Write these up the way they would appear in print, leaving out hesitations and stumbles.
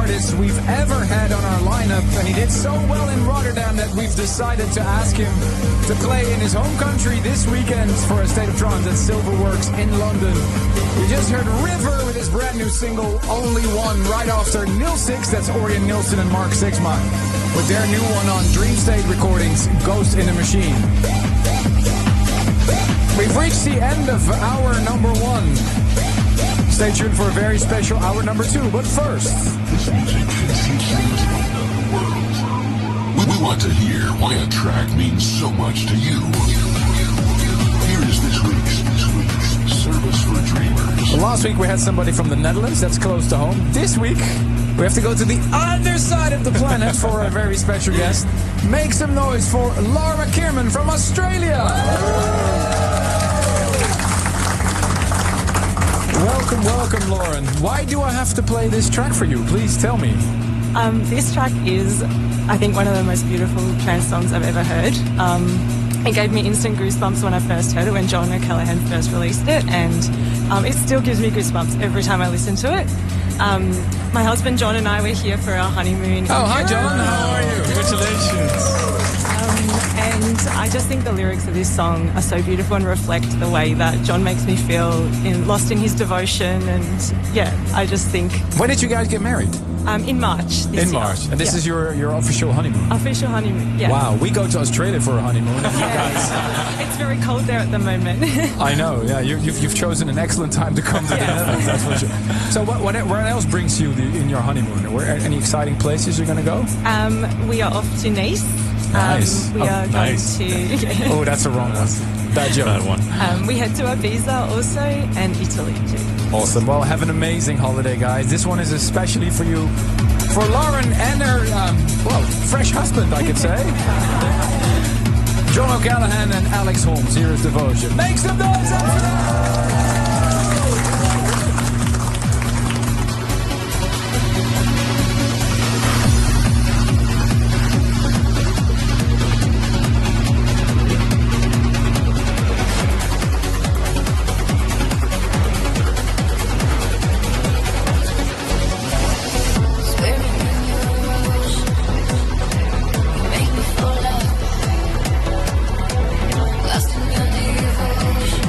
artists we've ever had on our lineup, and he did so well in Rotterdam that we've decided to ask him to play in his home country this weekend for a State of Trance at Silverworks in London. You just heard River with his brand new single, Only One, right after Nil Six, that's Orion Nilsson and Mark Sixma, with their new one on Dream State Recordings, Ghost in the Machine. We've reached the end of hour number 1. Stay tuned for a very special hour number 2, but first... This music has huge meaning to the world. We want to hear why a track means so much to you. Here is this week's Service for Dreamers. Well, last week we had somebody from the Netherlands, that's close to home. This week we have to go to the other side of the planet for a very special guest. Make some noise for Laura Kierman from Australia. Welcome, Lauren. Why do I have to play this track for you? Please tell me. This track is, I think, one of the most beautiful trance songs I've ever heard. It gave me instant goosebumps when I first heard it, when John O'Callaghan first released it, and it still gives me goosebumps every time I listen to it. My husband John and I were here for our honeymoon. Oh, hi John, how are you? Congratulations. And I just think the lyrics of this song are so beautiful and reflect the way that John makes me feel lost in his devotion. And yeah, I just think... When did you guys get married? In March this year. In March. And this is your official honeymoon? Official honeymoon, yeah. Wow, we go to Australia for a honeymoon. You guys... It's very cold there at the moment. I know, yeah. You've chosen an excellent time to come to the Netherlands, that's for sure. So where else brings you in your honeymoon? Any exciting places you're going to go? We are off to Nice. Nice. We are going to... Oh, that's a wrong one. Bad joke. Bad one. We head to Ibiza also, and Italy too. Awesome. Well, have an amazing holiday, guys. This one is especially for you, for Lauren and her, fresh husband, I could say. John O'Callaghan and Alex Holmes. Here is Devotion. Make some noise up for them! Lost in your devotion.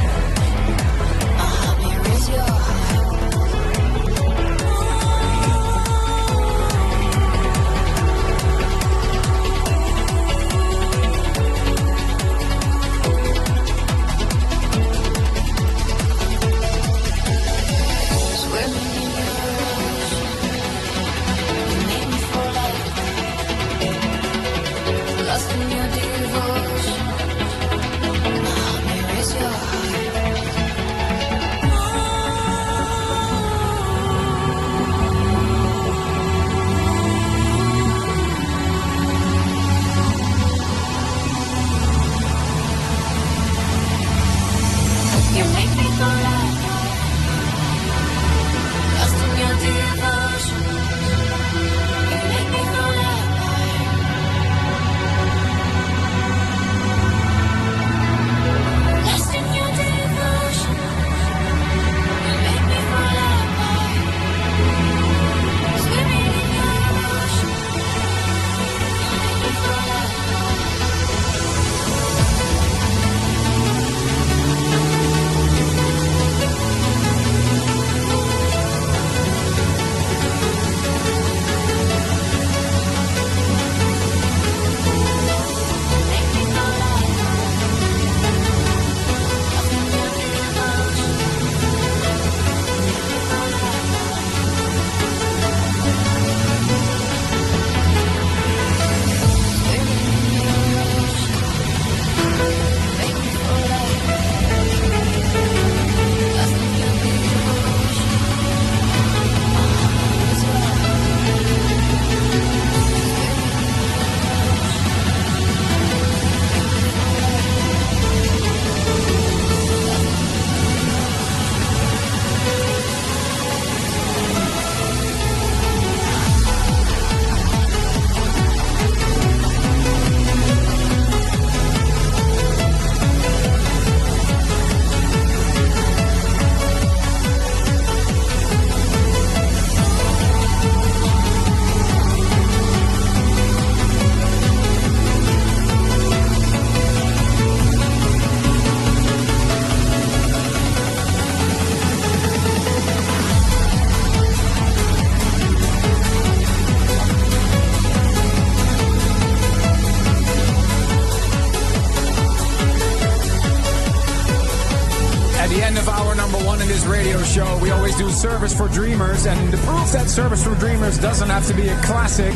radio show, we always do Service for Dreamers, and the proof that Service for Dreamers doesn't have to be a classic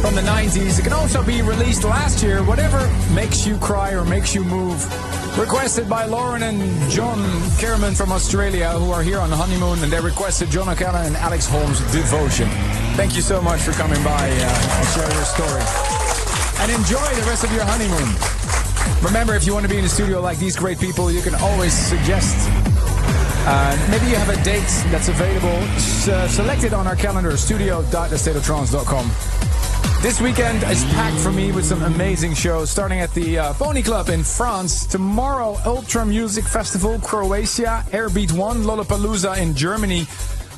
from the 90s. It can also be released last year, whatever makes you cry or makes you move. Requested by Lauren and John Kerman from Australia, who are here on honeymoon, and they requested John O'Connor and Alex Holmes' Devotion. Thank you so much for coming by and share your story. And enjoy the rest of your honeymoon. Remember, if you want to be in the studio like these great people, you can always suggest. Maybe you have a date that's available. Select it on our calendar, studio.thestateoftrance.com. This weekend is packed for me with some amazing shows, starting at the Pony Club in France. Tomorrow, Ultra Music Festival, Croatia, Airbeat 1, Lollapalooza in Germany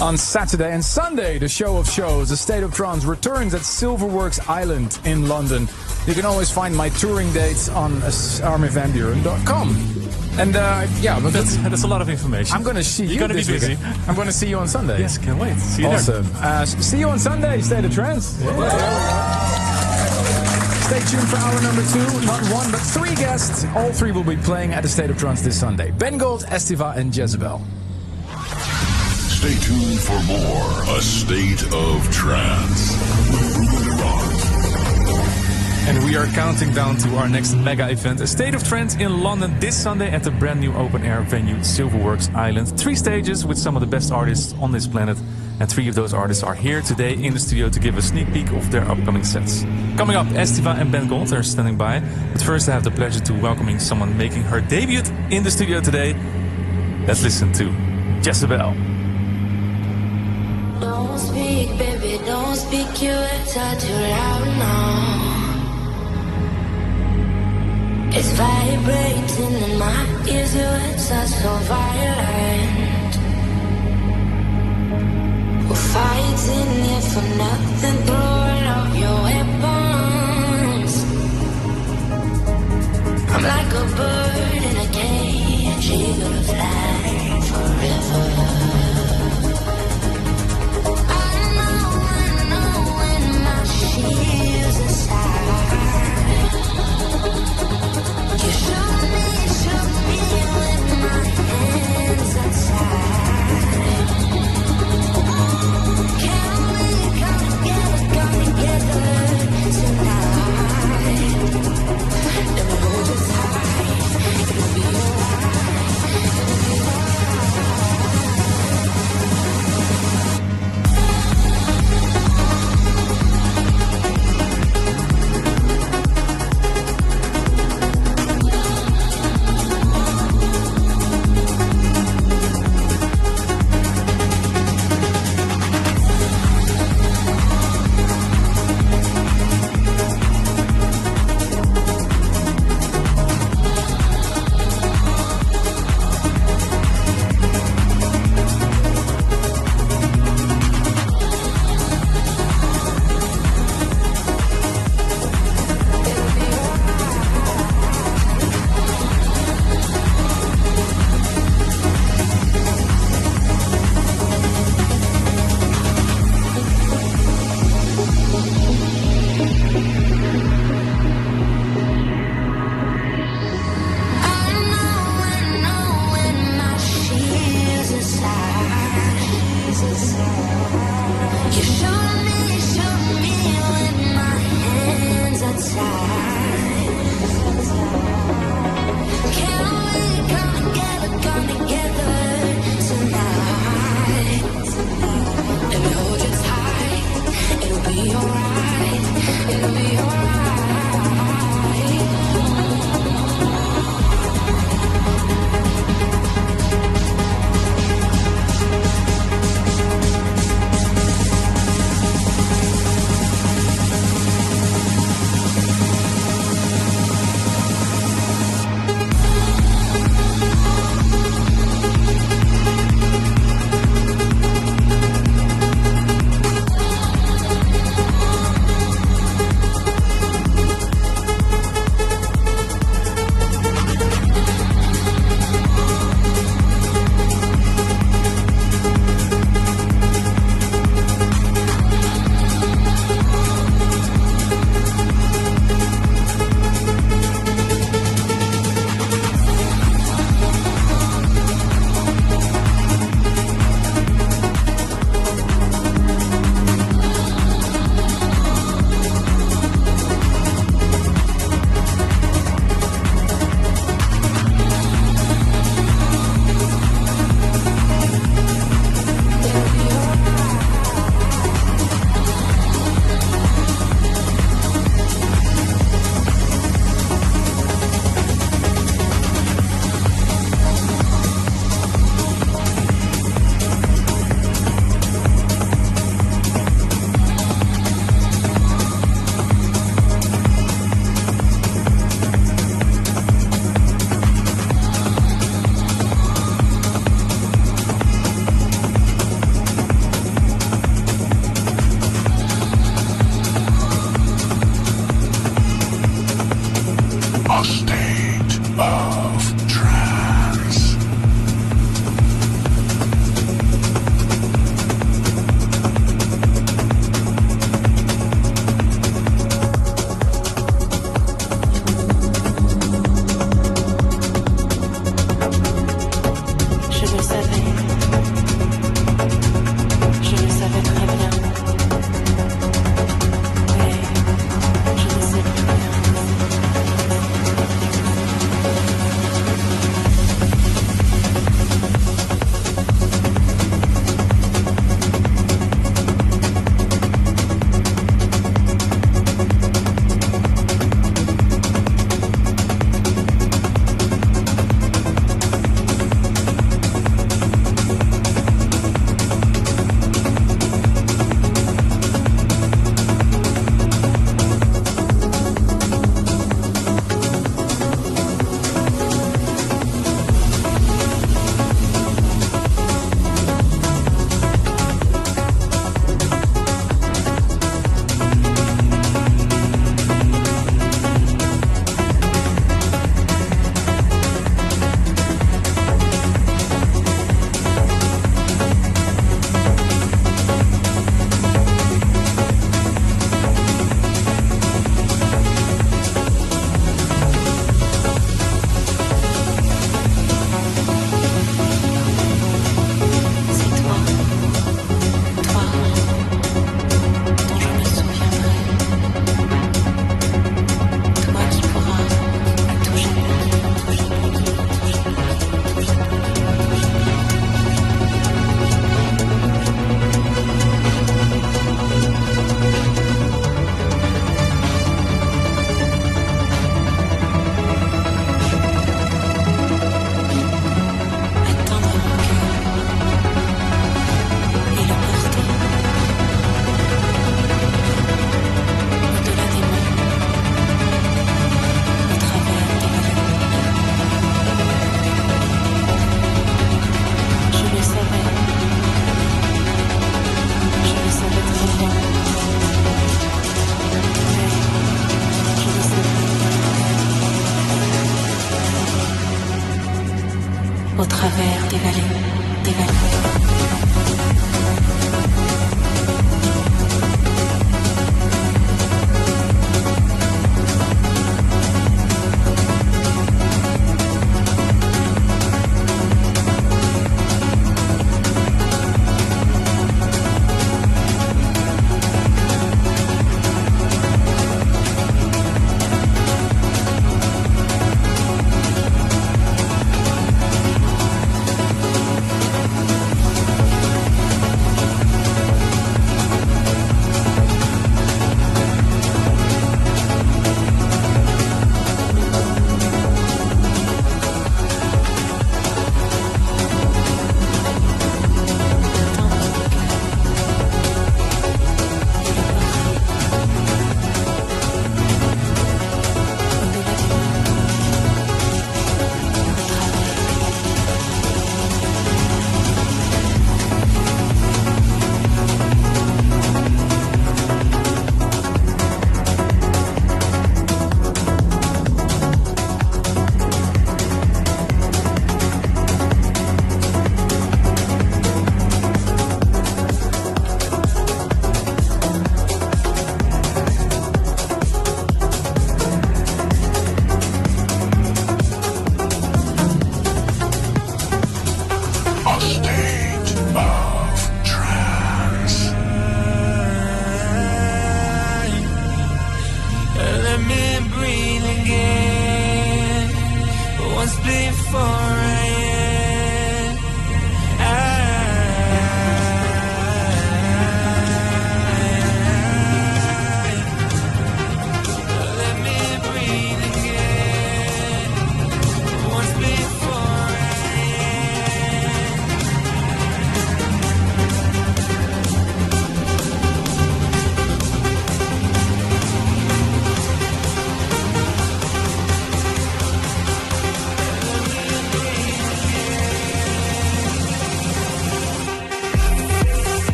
on Saturday. And Sunday, the show of shows, The State of Trance, returns at Silverworks Island in London. You can always find my touring dates on arminvanburen.com. And but that's a lot of information. I'm going to see you. You're going to be busy. I'm going to see you on Sunday. Yes, can't wait. See you awesome. There. See you on Sunday, State of Trance. Yeah. Stay tuned for hour number 2. Not 1, but 3 guests. All 3 will be playing at the State of Trance this Sunday. Ben Gold, Estiva, and Jezebel. Stay tuned for more A State of Trance with Ruben Iran. And we are counting down to our next mega event, A State of Trance in London this Sunday at the brand new open-air venue, Silverworks Island. 3 stages with some of the best artists on this planet. And 3 of those artists are here today in the studio to give a sneak peek of their upcoming sets. Coming up, Estiva and Ben Gold are standing by. But first I have the pleasure to welcoming someone making her debut in the studio today. Let's listen to Jezebel. Don't speak, baby, don't speak, your words are too loud now. It's vibrating in my ears, your words are so violent. We're fighting here for nothing, throw all of your weapons. I'm like a bird in a cage, you're gonna fly forever. I know when my shield's inside. You shook me with my hands outside. Can we come together tonight? Let me hold you tight. It'll be alright. It'll be travers des vallées, des vallées.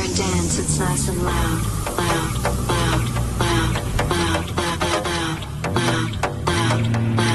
hear a dance, it's nice and loud, loud, loud, loud, loud, loud, loud, loud, loud, loud, loud,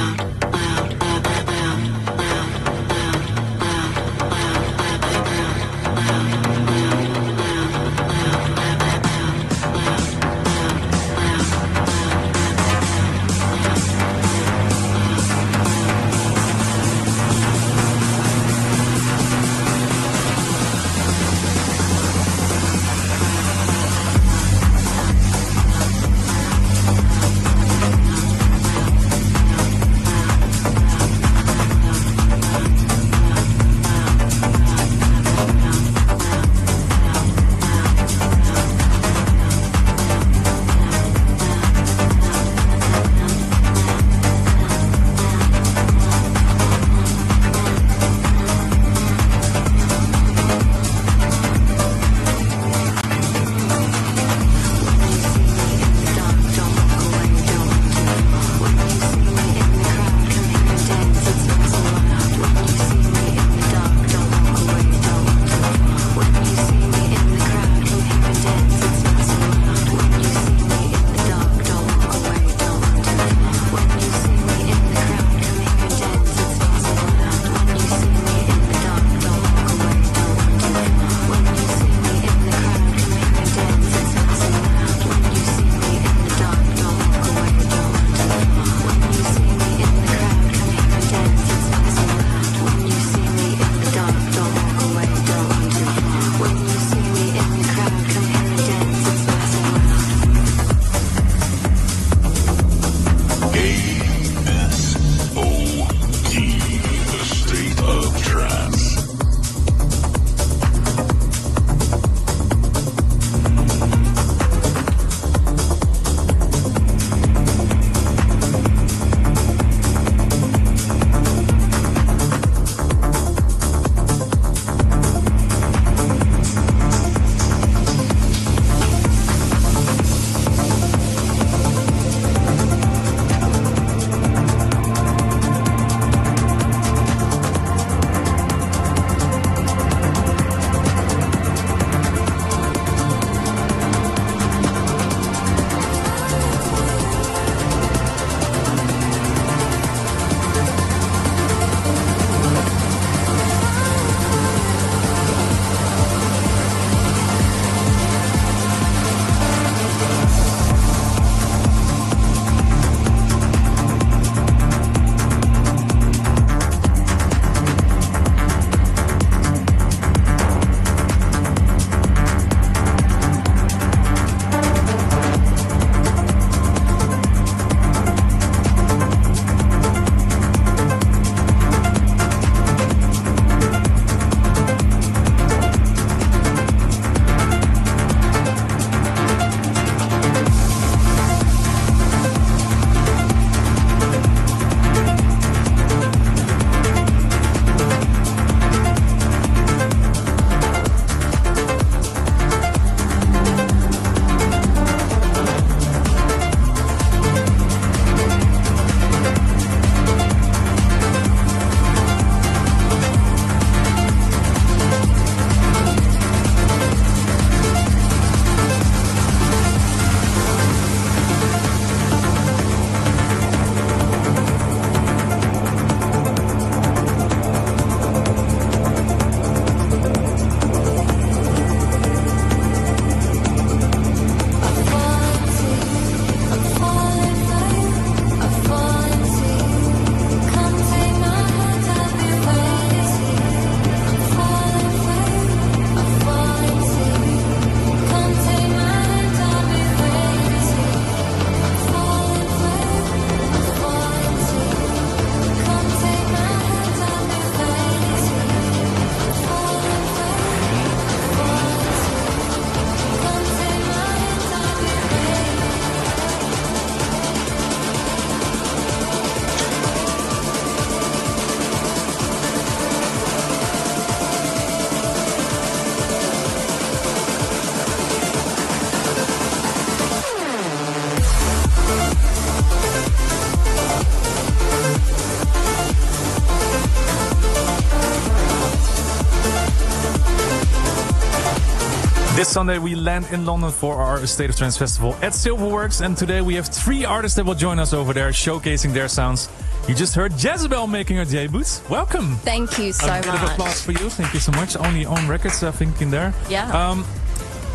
This Sunday we land in London for our State of Trance Festival at Silverworks, and today we have 3 artists that will join us over there showcasing their sounds. You just heard Jezebel making her debut. Welcome. Thank you so much. A bit of applause for you. Thank you so much. Only own records, I think, in there. Yeah.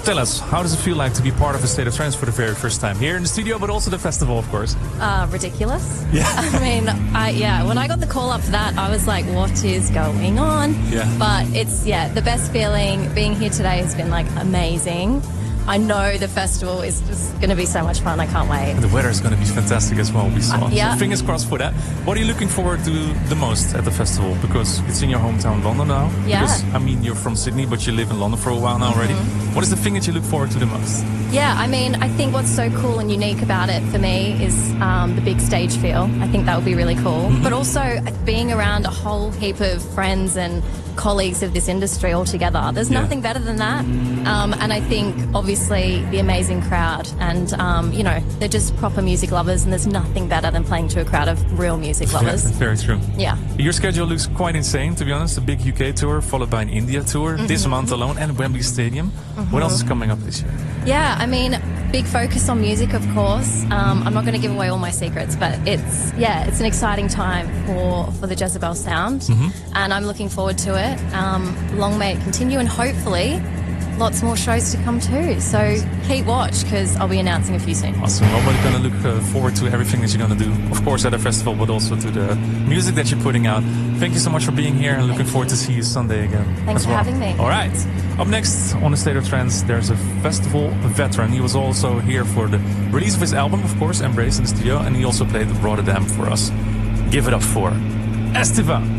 Tell us, how does it feel like to be part of a State of Trance for the very first time? Here in the studio, but also the festival, of course. Ridiculous. Yeah. I mean, when I got the call up for that, I was like, what is going on? Yeah. But it's, the best feeling. Being here today has been, like, amazing. I know the festival is just going to be so much fun. I can't wait. And the weather is going to be fantastic as well, we saw. Yeah. So fingers crossed for that. What are you looking forward to the most at the festival? Because it's in your hometown, London, now. Yeah. Because, I mean, you're from Sydney, but you live in London for a while now already. What is the thing that you look forward to the most? Yeah, I mean, I think what's so cool and unique about it for me is the big stage feel. I think that would be really cool. But also being around a whole heap of friends and colleagues of this industry all together. There's nothing better than that. And I think, obviously, the amazing crowd and, they're just proper music lovers, and there's nothing better than playing to a crowd of real music lovers. Yeah, very true. Yeah. Your schedule looks quite insane, to be honest. A big UK tour, followed by an India tour this month alone, and Wembley Stadium. What else is coming up this year? Yeah, I mean, big focus on music, of course. I'm not going to give away all my secrets, but it's an exciting time for the Jezebel sound, and I'm looking forward to it. Long may it continue, and hopefully lots more shows to come too. So keep watch, because I'll be announcing a few soon. Awesome. Well, we're going to look forward to everything that you're going to do, of course, at the festival, but also to the music that you're putting out. Thank you so much for being here, and looking forward to see you Sunday again. Thanks for having me. All right. Up next on the State of Trance, there's a festival veteran. He was also here for the release of his album, of course, Embrace, in the studio, and he also played Rotterdam for us. Give it up for Esteban.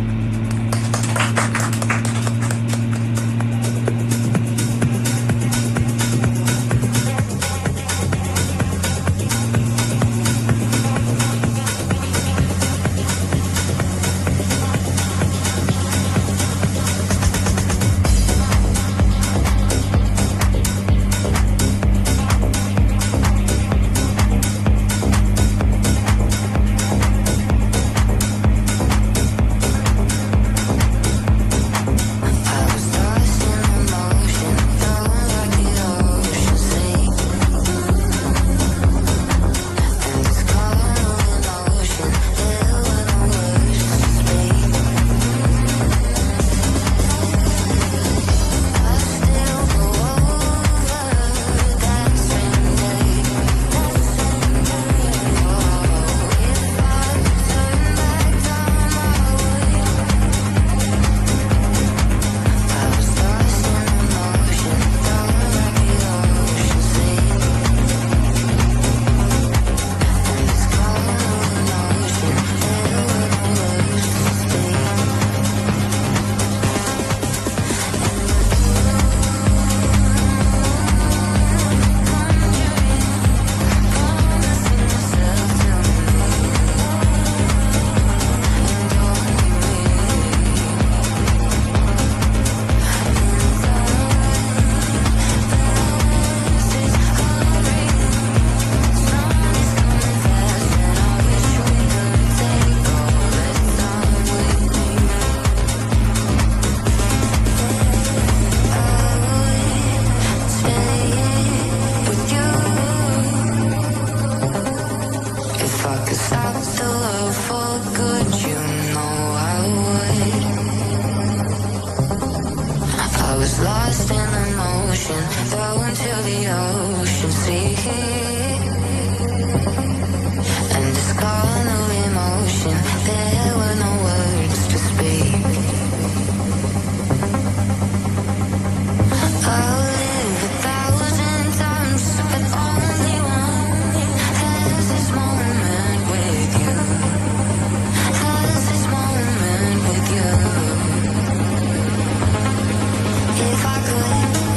If I could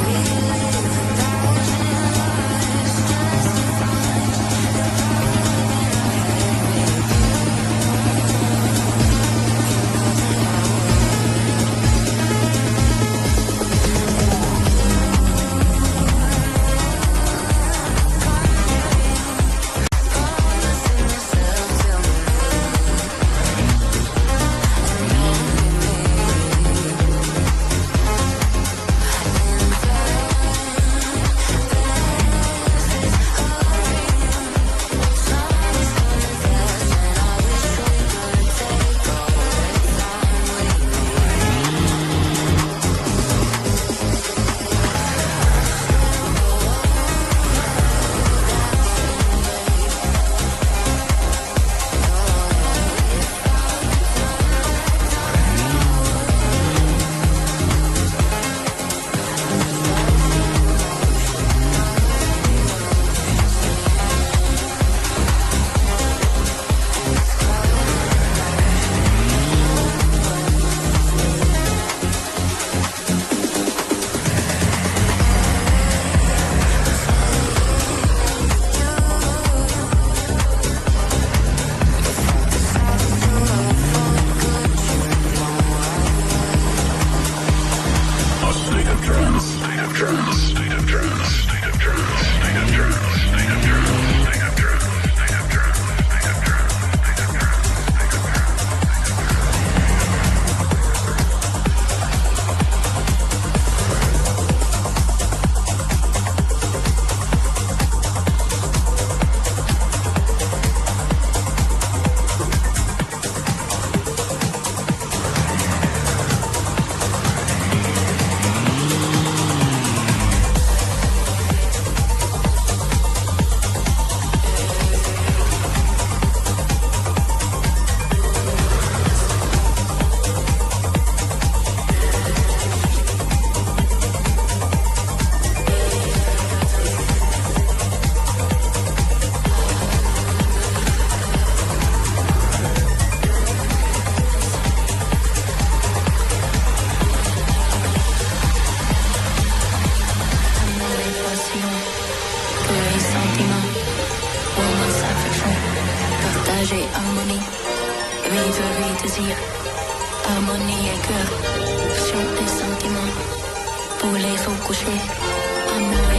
relive 1,000 lives partager harmonie, vivre et désir, harmonie et cœur, passion et sentiment, pour les faux couchés, amour